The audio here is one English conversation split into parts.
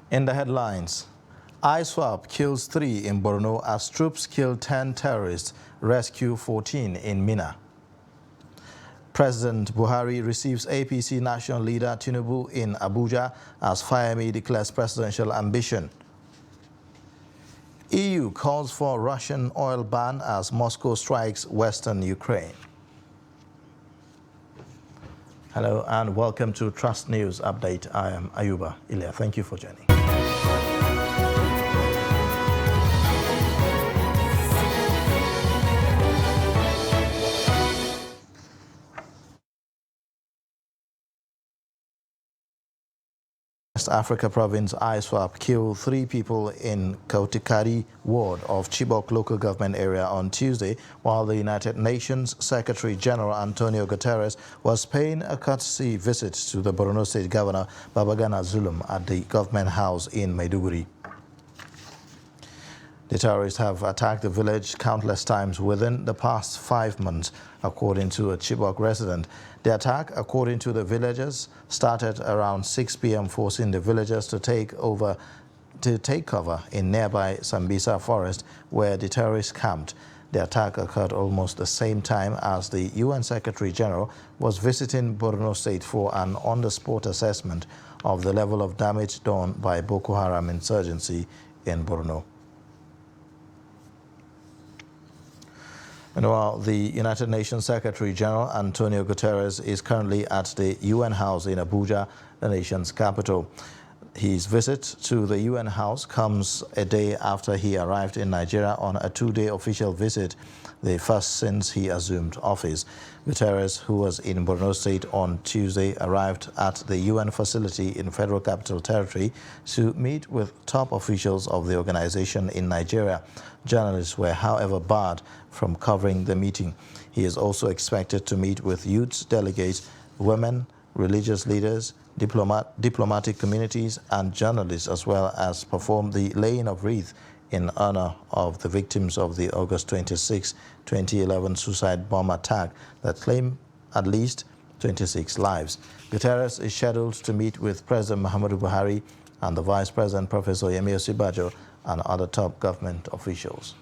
In the headlines, ISWAP kills 3 in Borno as troops kill 10 terrorists, rescue 14 in Mina. President Buhari receives APC national leader Tinubu in Abuja as Fayemi declares presidential ambition. EU calls for Russian oil ban as Moscow strikes western Ukraine. Hello and welcome to Trust News Update. I am Ayuba Ilya. Thank you for joining. West Africa province ISWAP killed 3 people in Kautikari ward of Chibok local government area on Tuesday, while the United Nations Secretary General Antonio Guterres was paying a courtesy visit to the Borno State Governor Babagana Zulum at the government house in Maiduguri. The terrorists have attacked the village countless times within the past 5 months, according to a Chibok resident. The attack, according to the villagers, started around 6 p.m., forcing the villagers to take cover in nearby Sambisa forest, where the terrorists camped. The attack occurred almost the same time as the UN Secretary General was visiting Borno State for an on-the-spot assessment of the level of damage done by Boko Haram insurgency in Borno. Meanwhile, the United Nations Secretary General Antonio Guterres is currently at the UN House in Abuja, the nation's capital. His visit to the UN House comes a day after he arrived in Nigeria on a 2-day official visit, the first since he assumed office. Guterres, who was in Borno State on Tuesday, arrived at the UN facility in Federal Capital Territory to meet with top officials of the organization in Nigeria. Journalists were, however, barred from covering the meeting. He is also expected to meet with youth delegates, women, religious leaders, diplomatic communities and journalists, as well as perform the laying of wreaths in honor of the victims of the August 26, 2011 suicide bomb attack that claimed at least 26 lives. Guterres is scheduled to meet with President Muhammadu Buhari and the Vice President Professor Yemi Osinbajo and other top government officials.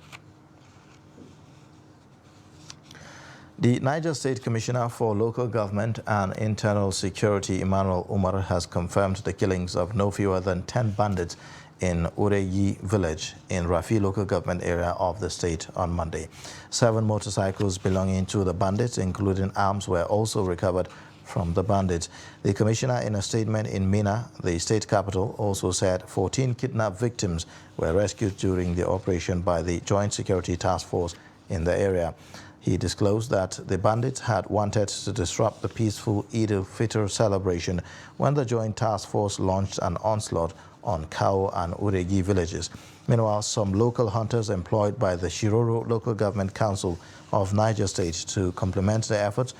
The Niger State Commissioner for Local Government and Internal Security, Emmanuel Umar, has confirmed the killings of no fewer than 10 bandits in Ureyi village in Rafi local government area of the state on Monday. 7 motorcycles belonging to the bandits, including arms, were also recovered from the bandits. The commissioner, in a statement in Mina, the state capital, also said 14 kidnapped victims were rescued during the operation by the Joint Security Task Force in the area. He disclosed that the bandits had wanted to disrupt the peaceful Eid al-Fitr celebration when the Joint Task Force launched an onslaught on Kao and Uregi villages. Meanwhile, some local hunters employed by the Shiroro Local Government Council of Niger State to complement the efforts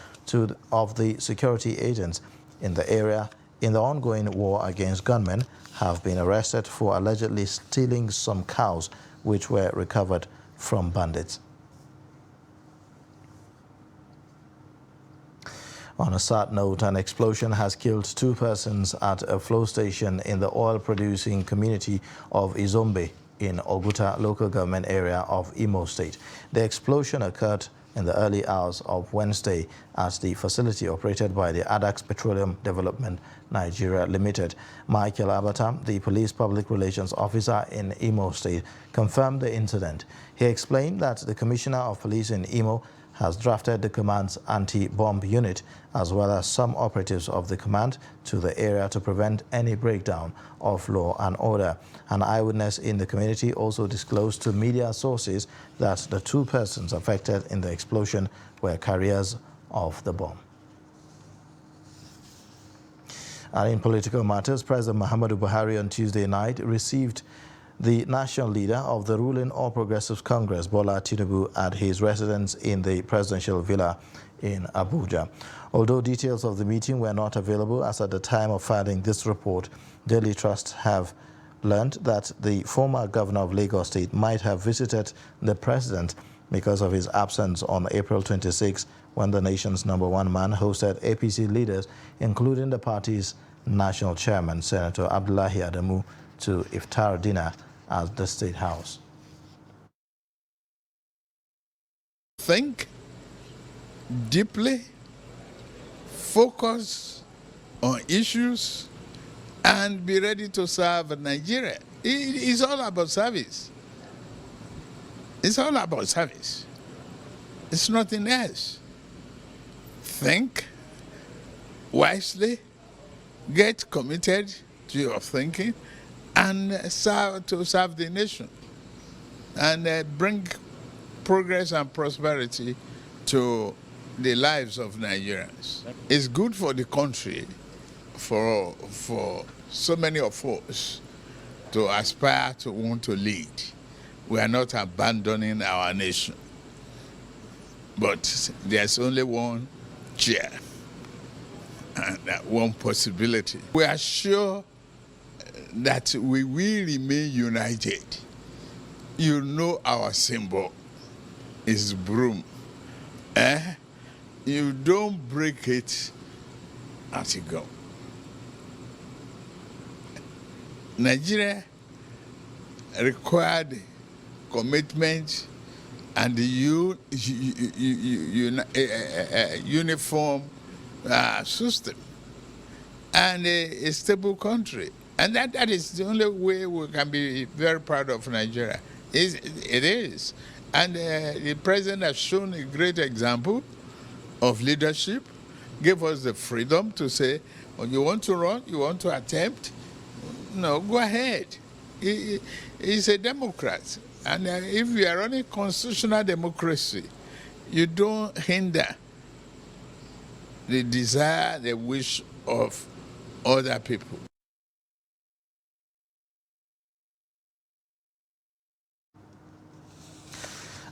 of the security agents in the area in the ongoing war against gunmen have been arrested for allegedly stealing some cows which were recovered from bandits. On a sad note, an explosion has killed 2 persons at a flow station in the oil-producing community of Izombe in Oguta local government area of Imo State. The explosion occurred in the early hours of Wednesday at the facility operated by the Adax Petroleum Development Nigeria Limited. Michael Abata, the police public relations officer in Imo State, confirmed the incident. He explained that the commissioner of police in Imo has drafted the command's anti-bomb unit as well as some operatives of the command to the area to prevent any breakdown of law and order. An eyewitness in the community also disclosed to media sources that the 2 persons affected in the explosion were carriers of the bomb. And in political matters, President Muhammadu Buhari on Tuesday night received the national leader of the ruling All Progressives Congress, Bola Tinubu, at his residence in the presidential villa in Abuja. Although details of the meeting were not available as at the time of filing this report, Daily Trust have learned that the former governor of Lagos State might have visited the president because of his absence on April 26, when the nation's #1 man hosted APC leaders, including the party's national chairman, Senator Abdullahi Adamu, to iftar dinner at the State House. Think deeply, focus on issues, and be ready to serve Nigeria. It's all about service. It's all about service. It's nothing else. Think wisely, get committed to your thinking, and serve the nation, and bring progress and prosperity to the lives of Nigerians. It's good for the country, for so many of us to aspire to want to lead. We are not abandoning our nation, but there's only one chair and one possibility. We are sure that we will remain united. You know our symbol is broom. You don't break it as you go. Nigeria required commitment and the uniform system and a stable country. And that is the only way we can be very proud of Nigeria. It is. And the president has shown a great example of leadership, gave us the freedom to say, oh, you want to run, you want to attempt, no, go ahead. He's a Democrat. And if we are running constitutional democracy, you don't hinder the desire, the wish of other people.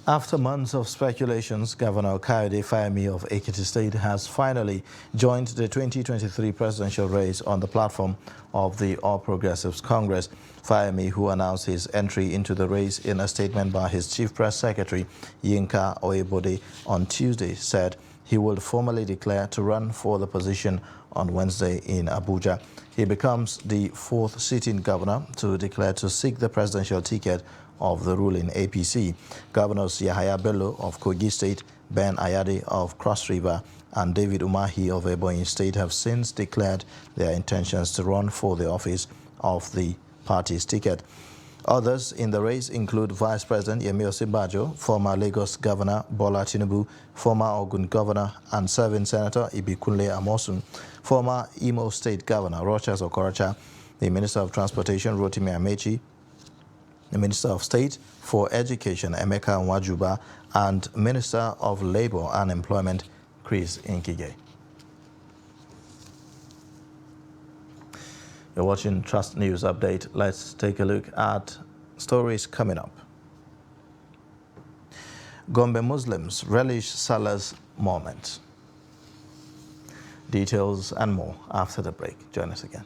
After months of speculations, Governor Kayode Fayemi of Ekiti State has finally joined the 2023 presidential race on the platform of the All Progressives Congress. Fayemi, who announced his entry into the race in a statement by his Chief Press Secretary, Yinka Oyebode, on Tuesday, said he will formally declare to run for the position on Wednesday in Abuja. He becomes the fourth sitting governor to declare to seek the presidential ticket of the ruling APC. Governors Yahaya Bello of Kogi State, Ben Ayade of Cross River, and David Umahi of Ebonyi State have since declared their intentions to run for the office of the party's ticket. Others in the race include Vice President Yemi Osinbajo, former Lagos Governor Bola Tinubu, former Ogun Governor and serving Senator Ibikunle Amosun, former Imo State Governor Rochas Okorocha, the Minister of Transportation Rotimi Amechi, the Minister of State for Education Emeka Nwajuba, and Minister of Labor and Employment Chris Nkige. You're watching Trust News Update. Let's take a look at stories coming up. Gombe Muslims relish Salah's moment. Details and more after the break. Join us again.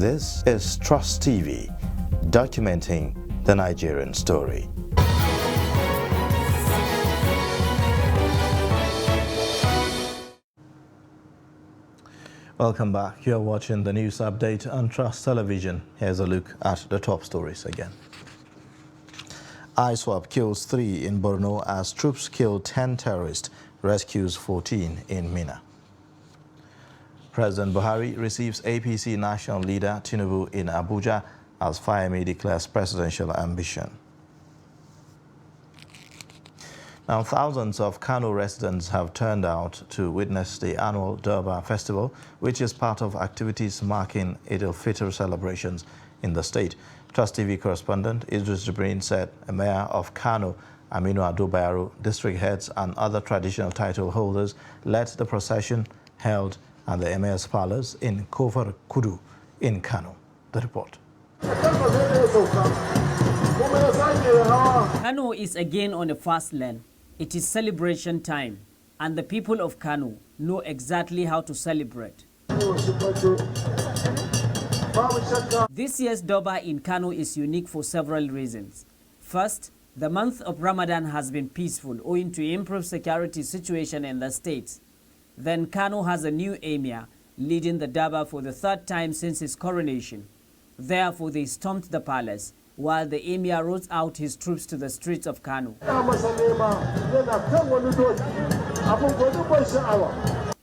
This is Trust TV, documenting the Nigerian story. Welcome back. You're watching the news update on Trust Television. Here's a look at the top stories again. ISWAP kills 3 in Borno as troops kill 10 terrorists, rescues 14 in Mina. President Buhari receives APC national leader Tinubu in Abuja as Fayemi declares presidential ambition. Now, thousands of Kano residents have turned out to witness the annual Durbar Festival, which is part of activities marking Eid al-Fitr celebrations in the state. Trust TV correspondent Idris Jibrin said a mayor of Kano, Aminu Ado Bayero, district heads and other traditional title holders led the procession held at the Emir's Palace in Kofar Kudu in Kano. The report. Kano is again on a fast lane. It is celebration time, and the people of Kano know exactly how to celebrate. This year's Durbar in Kano is unique for several reasons. First, the month of Ramadan has been peaceful owing to improved security situation in the state. Then Kano has a new emir leading the Durbar for the 3rd time since his coronation. Therefore, they stormed the palace, while the emir rode out his troops to the streets of Kano.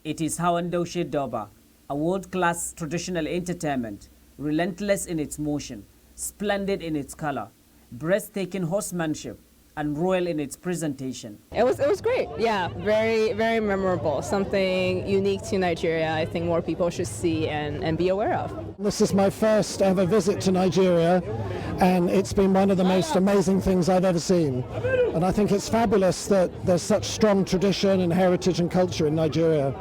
It is Hawan Daushe Durbar, a world-class traditional entertainment, relentless in its motion, splendid in its color, breathtaking horsemanship, and royal in its presentation. It was great. Yeah, very, very memorable. Something unique to Nigeria I think more people should see and be aware of. This is my first ever visit to Nigeria, and it's been one of the most amazing things I've ever seen. And I think it's fabulous that there's such strong tradition and heritage and culture in Nigeria.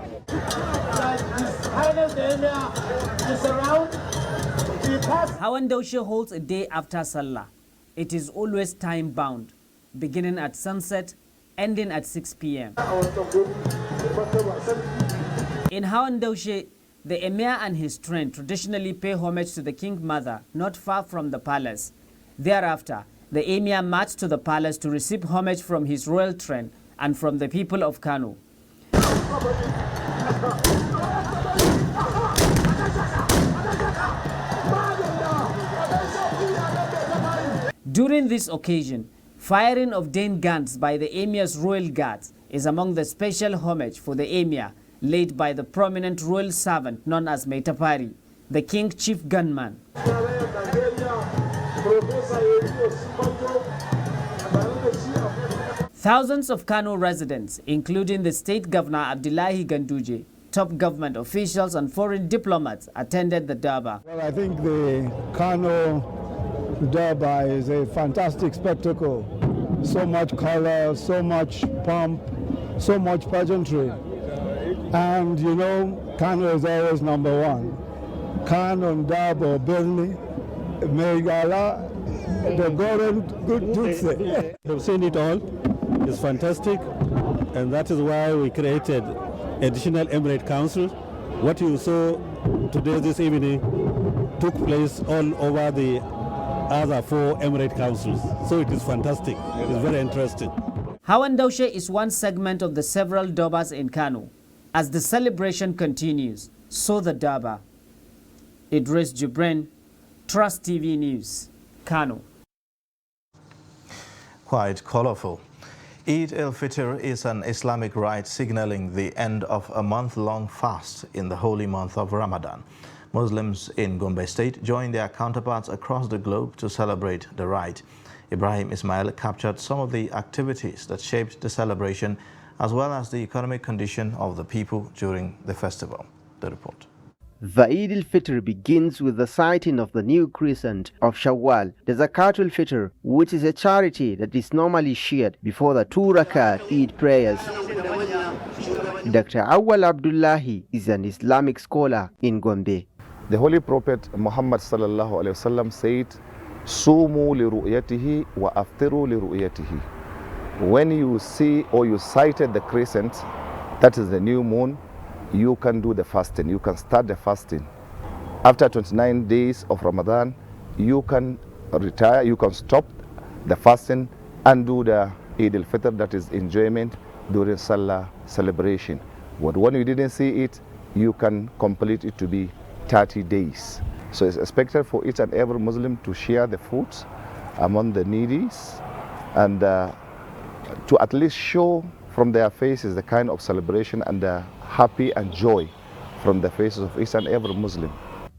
Hawan Daushe holds a day after Salah. It is always time-bound, beginning at sunset, ending at 6 p.m. In Hawan Daushe, the emir and his train traditionally pay homage to the King Mother not far from the palace. Thereafter, the emir marched to the palace to receive homage from his royal train and from the people of Kano. During this occasion, firing of Dane guns by the Emir's royal guards is among the special homage for the Emir, led by the prominent royal servant known as Maitapari, the King Chief Gunman. Thousands of Kano residents, including the state governor Abdullahi Ganduje, top government officials and foreign diplomats, attended the Durbar. Well, I think the Kano Durbar is a fantastic spectacle. So much color, so much pomp, so much pageantry. And you know, Kano is always number one. Kano and Durbar, Birni, Megala, the golden good Tutsi. We've seen it all. It's fantastic. And that is why we created additional Emirate Council. What you saw today, this evening, took place all over the other 4 Emirate Councils. So it is fantastic. It is very interesting. Hawan Daushe is one segment of the several Durbars in Kano. As the celebration continues, so the Durbar. Idris Jibrin, Trust TV News, Kano. Quite colorful. Eid al-Fitr is an Islamic rite signaling the end of a month-long fast in the holy month of Ramadan. Muslims in Gombe State join their counterparts across the globe to celebrate the rite. Ibrahim Ismail captured some of the activities that shaped the celebration, as well as the economic condition of the people during the festival. The report. The Eid al-Fitr begins with the sighting of the new crescent of Shawwal, the Zakat al-Fitr, which is a charity that is normally shared before the 2 Rakat Eid prayers. Dr. Awal Abdullahi is an Islamic scholar in Gombe. The Holy Prophet Muhammad sallallahu alaihi wasallam said, "Sumu li ru'yatihi wa aftiru li ru'yatihi." When you see or you sighted the crescent, that is the new moon, you can do the fasting. You can start the fasting. After 29 days of Ramadan, you can retire, you can stop the fasting and do the Eid al-Fitr, that is enjoyment during Salah celebration. But when you didn't see it, you can complete it to be 30 days. So it's expected for each and every Muslim to share the foods among the needy and to at least show from their faces the kind of celebration and the happy and joy from the faces of each and every Muslim.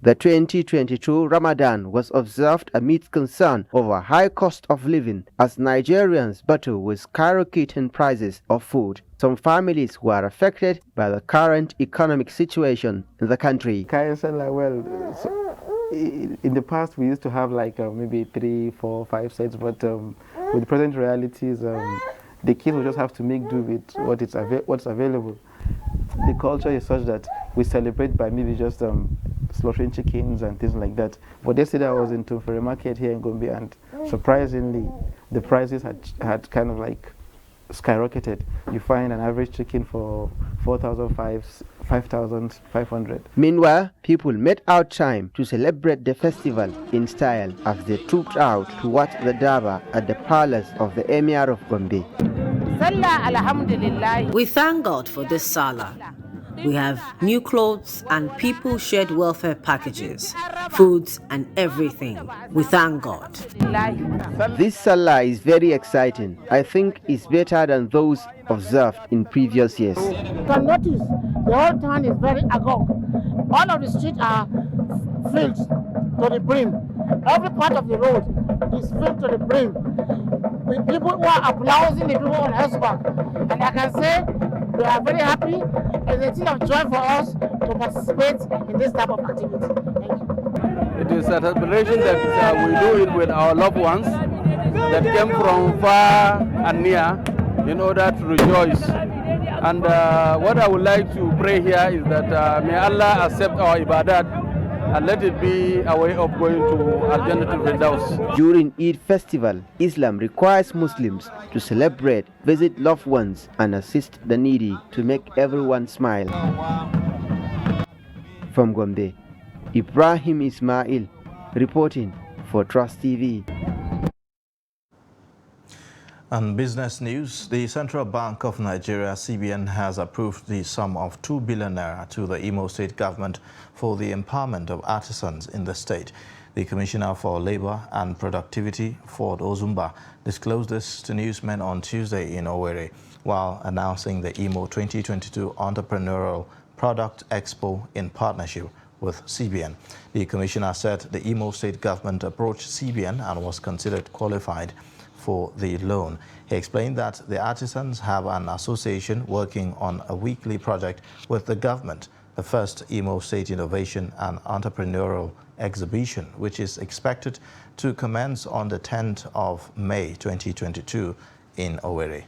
The 2022 Ramadan was observed amidst concern over high cost of living as Nigerians battle with skyrocketing prices of food. Some families were affected by the current economic situation in the country. In the past we used to have like maybe 3, 4, 5 cents, but with the present realities, the kids will just have to make do with what's available. The culture is such that we celebrate by maybe just slaughtering chickens and things like that. But yesterday I was in Tumfere Market here in Gombe, and surprisingly the prices had kind of like skyrocketed. You find an average chicken for 5,500. Meanwhile, people made out time to celebrate the festival in style as they trooped out to watch the Daba at the palace of the Emir of Gombe. We thank God for this Salah. We have new clothes and people shared welfare packages, foods and everything. We thank God. This Salah is very exciting. I think it's better than those observed in previous years. You can notice the whole town is very agog. All of the streets are filled to the brim. Every part of the road is filled to the brim. With people who are applauding the people on horseback. And I can say we are very happy. It's a thing of joy for us to participate in this type of activity. Thank you. It is a celebration that we do it with our loved ones that came from far and near in order to rejoice. And what I would like to pray here is that may Allah accept our ibadat and let it be a way of going to Al-Jannatul Firdaus. During Eid festival, Islam requires Muslims to celebrate, visit loved ones, and assist the needy to make everyone smile. From Gombe, Ibrahim Ismail reporting for Trust TV. On business news, the Central Bank of Nigeria, CBN, has approved the sum of 2 billion naira to the Imo State government for the empowerment of artisans in the state. The Commissioner for Labor and Productivity, Ford Ozumba, disclosed this to newsmen on Tuesday in Owerri while announcing the Imo 2022 Entrepreneurial Product Expo in partnership with CBN. The Commissioner said the Imo State government approached CBN and was considered qualified for the loan. He explained that the artisans have an association working on a weekly project with the government, the first Imo State Innovation and Entrepreneurial Exhibition, which is expected to commence on the 10th of May 2022 in Owerri.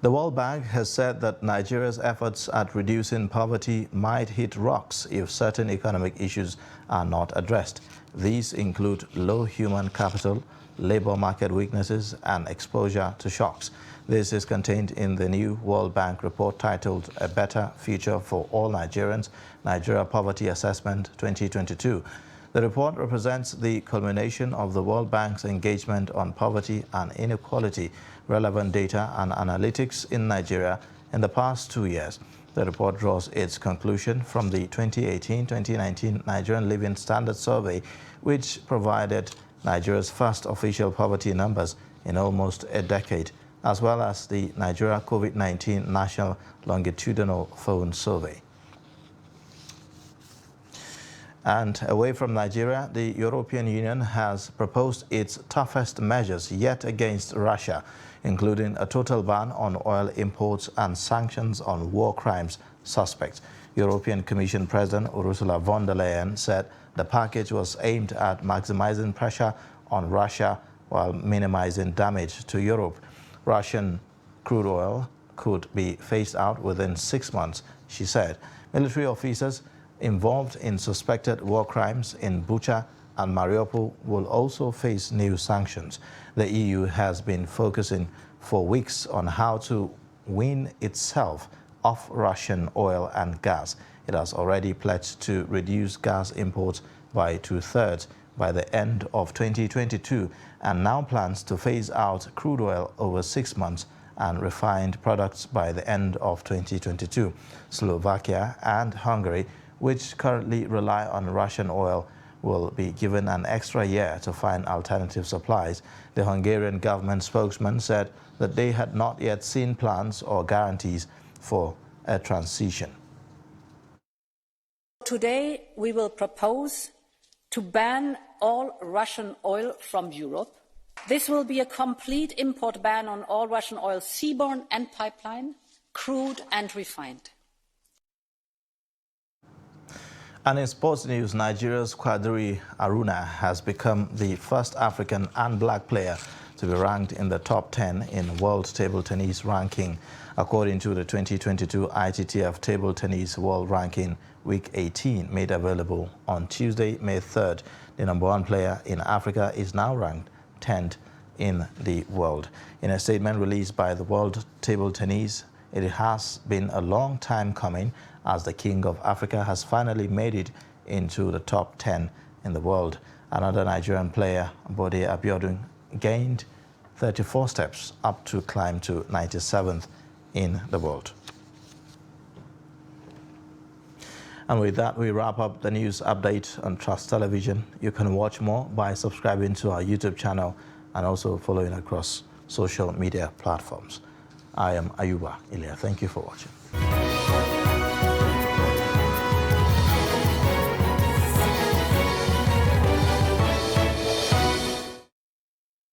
The World Bank has said that Nigeria's efforts at reducing poverty might hit rocks if certain economic issues are not addressed. These include low human capital, labor market weaknesses, and exposure to shocks. This is contained in the new World Bank report titled A Better Future for All Nigerians, Nigeria Poverty Assessment 2022. The report represents the culmination of the World Bank's engagement on poverty and inequality, relevant data and analytics in Nigeria in the past 2 years. The report draws its conclusion from the 2018-2019 Nigerian Living Standards Survey, which provided Nigeria's first official poverty numbers in almost a decade, as well as the Nigeria COVID-19 National Longitudinal Phone Survey. And away from Nigeria, the European Union has proposed its toughest measures yet against Russia, including a total ban on oil imports and sanctions on war crimes suspects. European Commission President Ursula von der Leyen said the package was aimed at maximizing pressure on Russia while minimizing damage to Europe. Russian crude oil could be phased out within 6 months, she said. Military officers involved in suspected war crimes in Bucha and Mariupol will also face new sanctions. The EU has been focusing for weeks on how to wean itself of Russian oil and gas. It has already pledged to reduce gas imports by 2/3 by the end of 2022 and now plans to phase out crude oil over 6 months and refined products by the end of 2022. Slovakia and Hungary, which currently rely on Russian oil, will be given an extra year to find alternative supplies. The Hungarian government spokesman said that they had not yet seen plans or guarantees for a transition. Today, we will propose to ban all Russian oil from Europe. This will be a complete import ban on all Russian oil, seaborne and pipeline, crude and refined. And in sports news, Nigeria's Quadri Aruna has become the first African and black player to be ranked in the top 10 in World Table Tennis ranking. According to the 2022 ITTF Table Tennis World Ranking Week 18 made available on Tuesday, May 3rd, the #1 player in Africa is now ranked 10th in the world. In a statement released by the World Table Tennis, it has been a long time coming as the King of Africa has finally made it into the top 10 in the world. Another Nigerian player, Bode Abiodun, gained 34 steps up to climb to 97th in the world. And with that, we wrap up the news update on Trust Television. You can watch more by subscribing to our YouTube channel and also following across social media platforms. I am Ayuba Ilya. Thank you for watching.